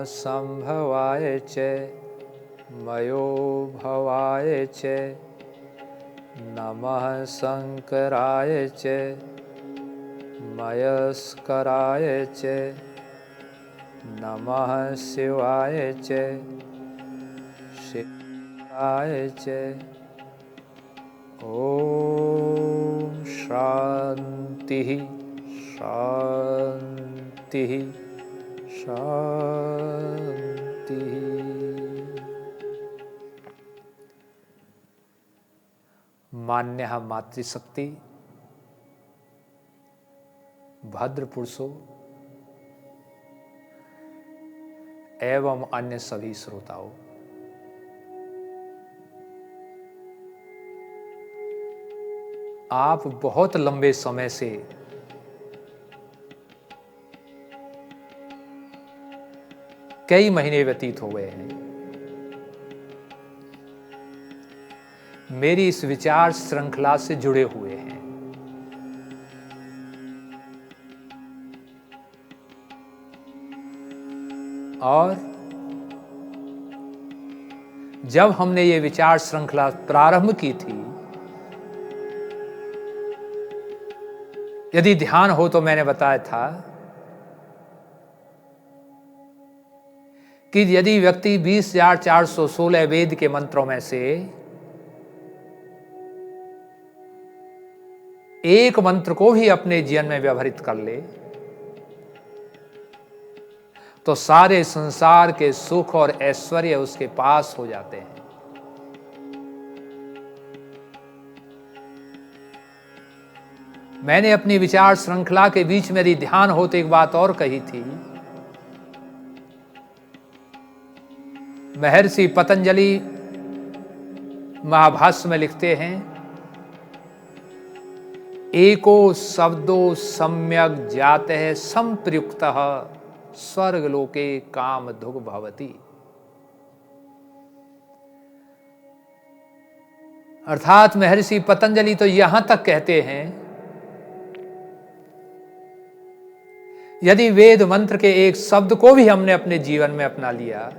संभवाय च मयो भवाय च नमः शंकराय च मयस्कराय च नमः शिवाय च शिवाय च। ओम शांति शांति शांति। मान्यः मातृशक्ति भद्र पुरुषों एवं अन्य सभी श्रोताओं, आप बहुत लंबे समय से कई महीने व्यतीत हो गए हैं मेरी इस विचार श्रृंखला से जुड़े हुए हैं। और जब हमने ये विचार श्रृंखला प्रारंभ की थी, यदि ध्यान हो तो मैंने बताया था कि यदि व्यक्ति 20,416 वेद के मंत्रों में से एक मंत्र को भी अपने जीवन में व्यवहारित कर ले तो सारे संसार के सुख और ऐश्वर्य उसके पास हो जाते हैं। मैंने अपनी विचार श्रृंखला के बीच में यदि ध्यान हो तो एक बात और कही थी। महर्षि पतंजलि महाभाष्य में लिखते हैं, एको शब्दो सम्यक जातः संप्रयुक्तः स्वर्गलोके काम धुग भवति। अर्थात महर्षि पतंजलि तो यहां तक कहते हैं, यदि वेद मंत्र के एक शब्द को भी हमने अपने जीवन में अपना लिया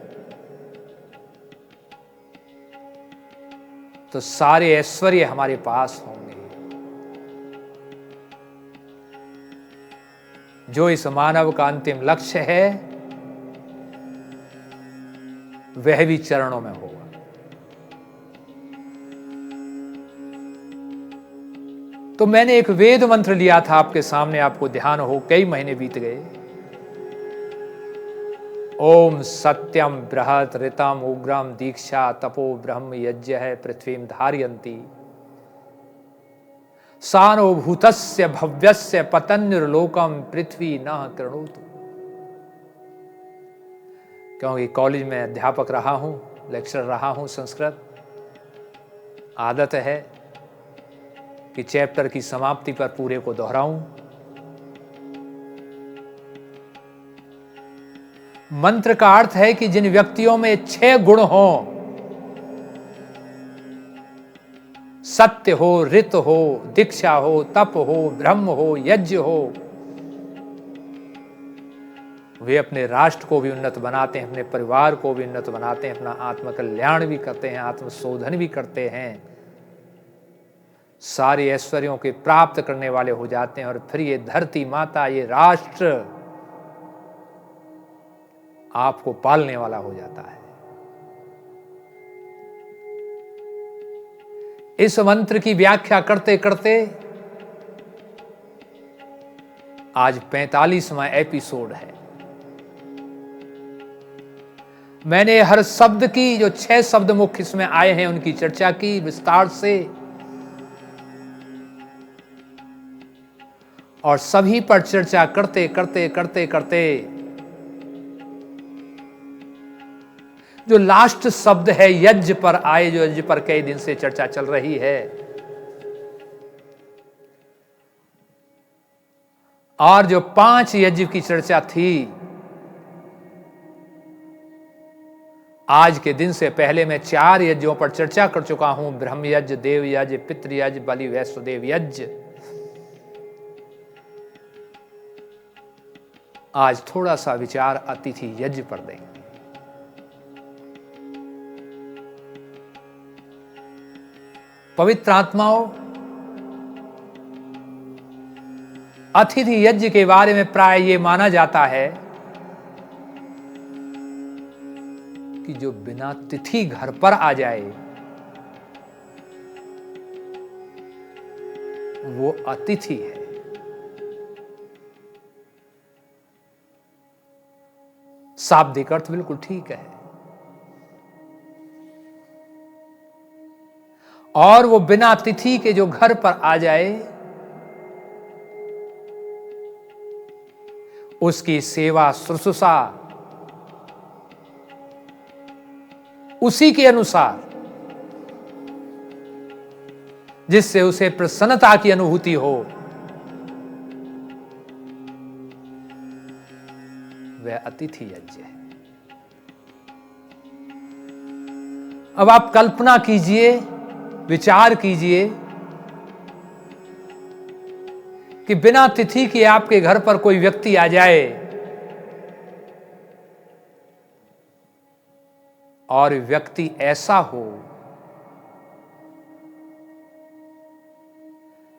तो सारे ऐश्वर्य हमारे पास होंगे। जो इस मानव का अंतिम लक्ष्य है वह भी चरणों में होगा। तो मैंने एक वेद मंत्र लिया था आपके सामने, आपको ध्यान हो, कई महीने बीत गए। ओम सत्यम बृहत ऋतम उग्रम दीक्षा तपो ब्रह्म यज्ञ है पृथ्वीम धारयन्ति सानो भूतस्य भव्यस्य पतन्निर्लोकम पृथ्वी न कृणोतु। क्योंकि कॉलेज में अध्यापक रहा हूं, लेक्चरर रहा हूं संस्कृत, आदत है कि चैप्टर की समाप्ति पर पूरे को दोहराऊं। मंत्र का अर्थ है कि जिन व्यक्तियों में 6 गुण हों, सत्य हो, ऋत हो, दीक्षा हो, तप हो, ब्रह्म हो, यज्ञ हो, वे अपने राष्ट्र को भी उन्नत बनाते हैं, अपने परिवार को भी उन्नत बनाते हैं, अपना आत्मकल्याण भी करते हैं, आत्मशोधन भी करते हैं, सारे ऐश्वर्यों के प्राप्त करने वाले हो जाते हैं। और फिर ये धरती माता, ये राष्ट्र आपको पालने वाला हो जाता है। इस मंत्र की व्याख्या करते करते आज 45वां एपिसोड है। मैंने हर शब्द की, जो 6 शब्द मुख्य इसमें आए हैं, उनकी चर्चा की विस्तार से, और सभी पर चर्चा करते करते करते करते जो लास्ट शब्द है यज्ञ पर आए, जो यज्ञ पर कई दिन से चर्चा चल रही है, और जो 5 यज्ञ की चर्चा थी, आज के दिन से पहले मैं 4 यज्ञों पर चर्चा कर चुका हूं। ब्रह्म यज्ञ, देव यज्ञ, पितृ यज्ञ, बलि वैष्णोदेव यज्ञ। आज थोड़ा सा विचार अतिथि यज्ञ पर देंगे। पवित्र आत्माओं, अतिथि यज्ञ के बारे में प्राय ये माना जाता है कि जो बिना तिथि घर पर आ जाए वो अतिथि है। शाब्दिक अर्थ बिल्कुल ठीक है। और वो बिना तिथि के जो घर पर आ जाए उसकी सेवा शुश्रूषा उसी के अनुसार जिससे उसे प्रसन्नता की अनुभूति हो, वह अतिथि यज्ञ है। अब आप कल्पना कीजिए, विचार कीजिए कि बिना तिथि के आपके घर पर कोई व्यक्ति आ जाए और व्यक्ति ऐसा हो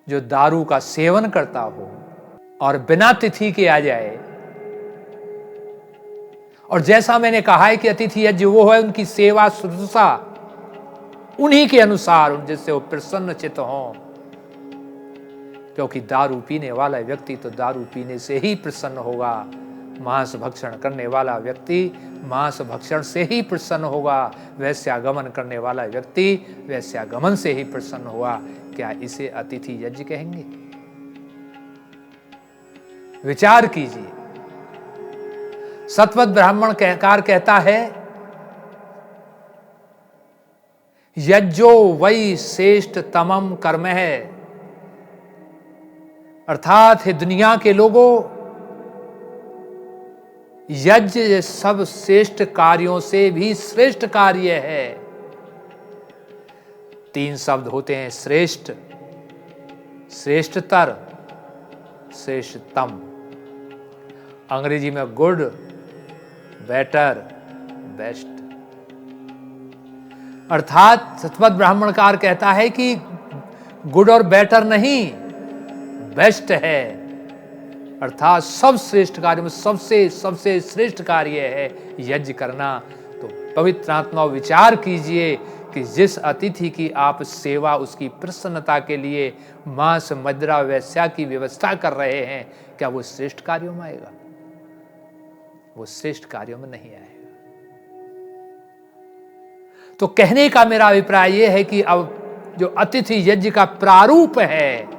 जो दारू का सेवन करता हो और बिना तिथि के आ जाए। और जैसा मैंने कहा है कि अतिथि यज्ञ वो है उनकी सेवा शुश्रूषा उन्हीं के अनुसार, जिससे वो प्रसन्न चित्त हों। क्योंकि दारू पीने वाला व्यक्ति तो दारू पीने से ही प्रसन्न होगा, मांस भक्षण करने वाला व्यक्ति मांस भक्षण से ही प्रसन्न होगा, वैश्यागमन करने वाला व्यक्ति वैश्यागमन से ही प्रसन्न हुआ। क्या इसे अतिथि यज्ञ कहेंगे? विचार कीजिए। सतवत ब्राह्मण कार कहता है, यज्ञो वै श्रेष्ठ तमम कर्म है। अर्थात हे दुनिया के लोगों, यज्ञ सब श्रेष्ठ कार्यों से भी श्रेष्ठ कार्य है। 3 शब्द होते हैं, श्रेष्ठ, श्रेष्ठतर, श्रेष्ठतम। अंग्रेजी में गुड, बेटर, बेस्ट। अर्थात सतवत ब्राह्मणकार कहता है कि गुड और बेटर नहीं, बेस्ट है। अर्थात सब श्रेष्ठ कार्य में सबसे श्रेष्ठ कार्य है यज्ञ करना। तो पवित्र आत्मा विचार कीजिए कि जिस अतिथि की आप सेवा, उसकी प्रसन्नता के लिए मांस मदिरा वैश्या की व्यवस्था कर रहे हैं, क्या वो श्रेष्ठ कार्यों में आएगा? वो श्रेष्ठ कार्यों में नहीं आएगा। तो कहने का मेरा अभिप्राय यह है कि अब जो अतिथि यज्ञ का प्रारूप है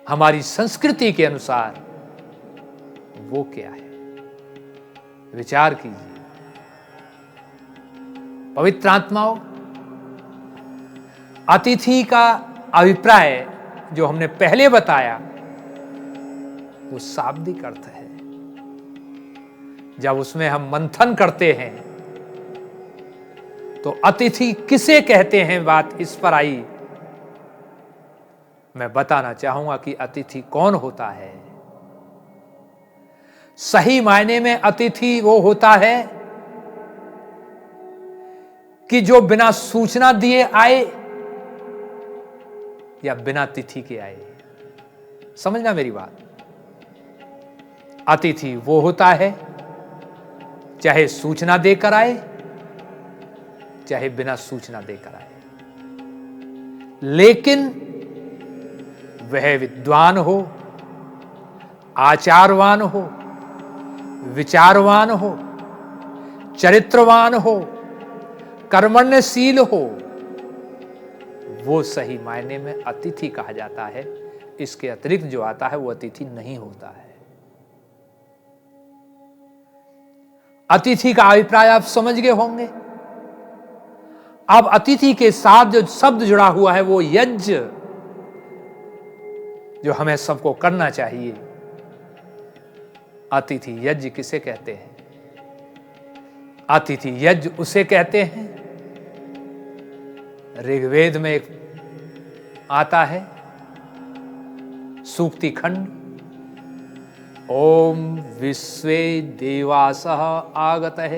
हमारी संस्कृति के अनुसार, वो क्या है? विचार कीजिए। पवित्र आत्माओं, अतिथि का अभिप्राय जो हमने पहले बताया वो शाब्दिक अर्थ है। जब उसमें हम मंथन करते हैं तो अतिथि किसे कहते हैं, बात इस पर आई। मैं बताना चाहूंगा कि अतिथि कौन होता है। सही मायने में अतिथि वो होता है कि जो बिना सूचना दिए आए या बिना तिथि के आए। समझना मेरी बात। अतिथि वो होता है चाहे सूचना देकर आए चाहे बिना सूचना देकर आए, लेकिन वह विद्वान हो, आचारवान हो, विचारवान हो, चरित्रवान हो, कर्मण्यशील हो, वो सही मायने में अतिथि कहा जाता है। इसके अतिरिक्त जो आता है वो अतिथि नहीं होता है। अतिथि का अभिप्राय आप समझ गए होंगे। अब अतिथि के साथ जो शब्द जुड़ा हुआ है वो यज्ञ, जो हमें सबको करना चाहिए। अतिथि यज्ञ किसे कहते हैं? अतिथि यज्ञ उसे कहते हैं, ऋग्वेद में एक आता है सूक्ति खंड, ओम विश्वे देवासः आगतः।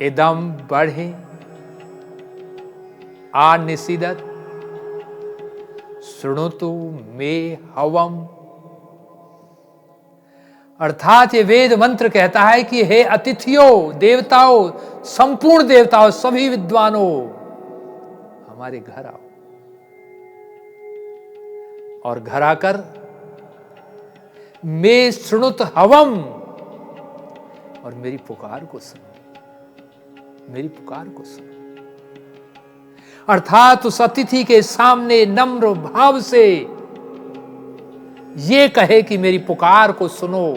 इदम बढ़े आ निषिदत शृणुतु मे हवम। अर्थात ये वेद मंत्र कहता है कि हे अतिथियों, देवताओं, संपूर्ण देवताओं, सभी विद्वानों, हमारे घर आओ और घर आकर मे शृणुत हवम, और मेरी पुकार को सुनो, मेरी पुकार को सुनो। अर्थात उस अतिथि के सामने नम्र भाव से ये कहे कि मेरी पुकार को सुनो।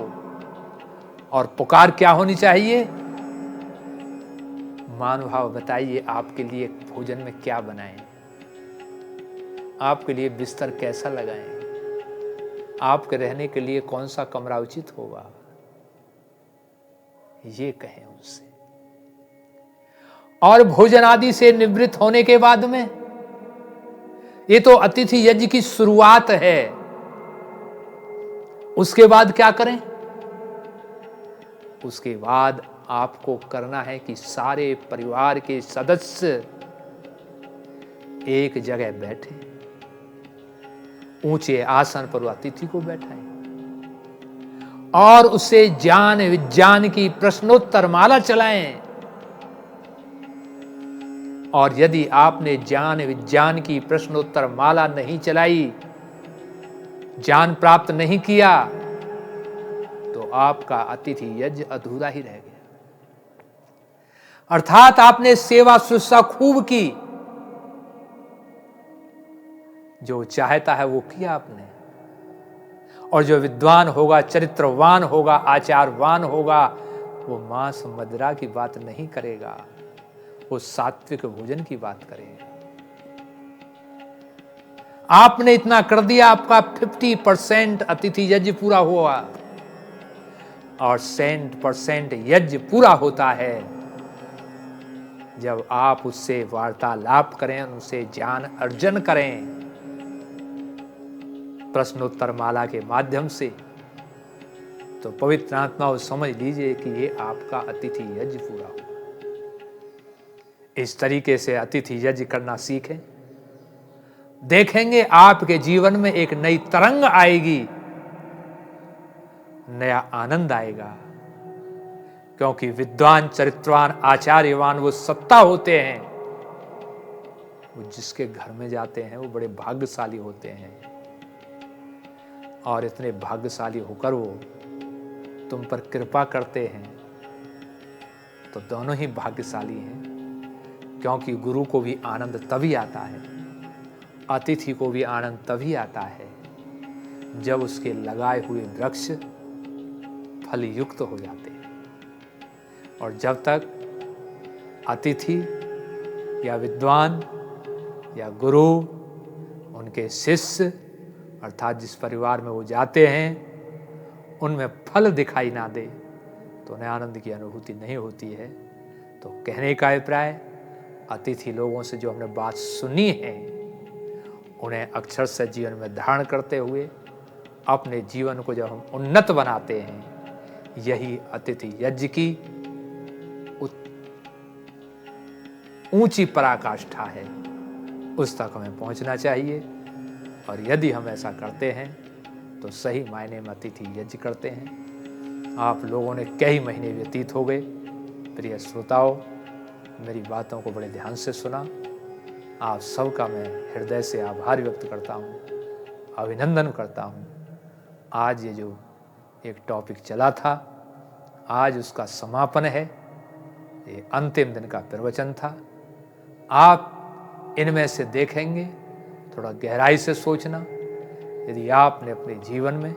और पुकार क्या होनी चाहिए? महानुभाव बताइए, आपके लिए भोजन में क्या बनाएं, आपके लिए बिस्तर कैसा लगाएं, आपके रहने के लिए कौन सा कमरा उचित होगा, ये कहें उनसे। और भोजन आदि से निवृत्त होने के बाद में, ये तो अतिथि यज्ञ की शुरुआत है, उसके बाद क्या करें? उसके बाद आपको करना है कि सारे परिवार के सदस्य एक जगह बैठे, ऊंचे आसन पर अतिथि को बैठाएं और उसे ज्ञान विज्ञान की प्रश्नोत्तर माला चलाएं। और यदि आपने ज्ञान विज्ञान की प्रश्नोत्तर माला नहीं चलाई, ज्ञान प्राप्त नहीं किया, तो आपका अतिथि यज्ञ अधूरा ही रह गया। अर्थात आपने सेवा शुश्रूषा खूब की, जो चाहता है वो किया आपने, और जो विद्वान होगा, चरित्रवान होगा, आचारवान होगा, वो मांस मदिरा की बात नहीं करेगा, वो सात्विक भोजन की बात करेगा। आपने इतना कर दिया, आपका 50% अतिथि यज्ञ पूरा हुआ। और 100% यज्ञ पूरा होता है जब आप उससे वार्तालाप करें, उनसे ज्ञान अर्जन करें प्रश्नोत्तर माला के माध्यम से। तो पवित्र आत्मा समझ लीजिए कि ये आपका अतिथि यज्ञ पूरा हुआ। इस तरीके से अतिथि यज्ञ करना सीखें, देखेंगे आपके जीवन में एक नई तरंग आएगी, नया आनंद आएगा। क्योंकि विद्वान, चरित्रवान, आचार्यवान वो सत्ता होते हैं, वो जिसके घर में जाते हैं वो बड़े भाग्यशाली होते हैं। और इतने भाग्यशाली होकर वो तुम पर कृपा करते हैं, तो दोनों ही भाग्यशाली हैं। क्योंकि गुरु को भी आनंद तभी आता है, अतिथि को भी आनंद तभी आता है, जब उसके लगाए हुए वृक्ष फल युक्त हो जाते हैं। और जब तक अतिथि या विद्वान या गुरु, उनके शिष्य, अर्थात जिस परिवार में वो जाते हैं, उनमें फल दिखाई ना दे, तो उन्हें आनंद की अनुभूति नहीं होती है। तो कहने का अभिप्राय, अतिथि लोगों से जो हमने बात सुनी है, उन्हें अक्षर से जीवन में धारण करते हुए अपने जीवन को जब हम उन्नत बनाते हैं, यही अतिथि यज्ञ की ऊंची पराकाष्ठा है। उस तक हमें पहुंचना चाहिए। और यदि हम ऐसा करते हैं तो सही मायने में अतिथि यज्ञ करते हैं। आप लोगों ने कई महीने व्यतीत हो गए। प्रिय श्रोताओं, मेरी बातों को बड़े ध्यान से सुना। आप सबका मैं हृदय से आभार व्यक्त करता हूँ, अभिनंदन करता हूँ। आज ये जो एक टॉपिक चला था, आज उसका समापन है। ये अंतिम दिन का प्रवचन था। आप इनमें से देखेंगे, थोड़ा गहराई से सोचना। यदि आपने अपने जीवन में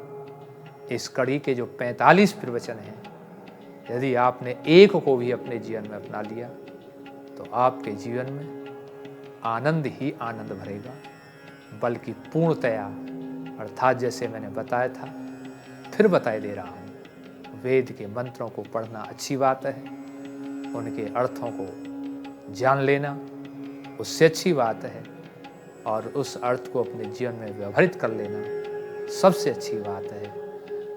इस कड़ी के जो 45 प्रवचन हैं, यदि आपने एक को भी अपने जीवन में अपना लिया, तो आपके जीवन में आनंद ही आनंद भरेगा। बल्कि पूर्णतया, अर्थात जैसे मैंने बताया था, फिर बताए दे रहा हूँ, वेद के मंत्रों को पढ़ना अच्छी बात है, उनके अर्थों को जान लेना उससे अच्छी बात है, और उस अर्थ को अपने जीवन में व्यवहारित कर लेना सबसे अच्छी बात है।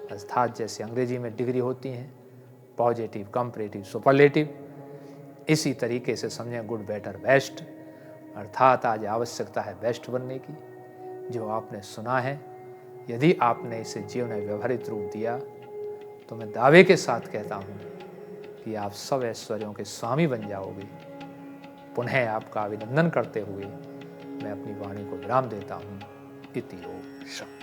अर्थात जैसे अंग्रेजी में डिग्री होती हैं, पॉजिटिव, कंपैरेटिव, सुपरलेटिव, इसी तरीके से समझें गुड बेटर बेस्ट, अर्थात आज आवश्यकता है बेस्ट बनने की। जो आपने सुना है, यदि आपने इसे जीवन में व्यवहारिक रूप दिया तो मैं दावे के साथ कहता हूँ कि आप सब ऐश्वर्यों के स्वामी बन जाओगे। पुनः आपका अभिनंदन करते हुए मैं अपनी वाणी को विराम देता हूँ। इति ओम शांति।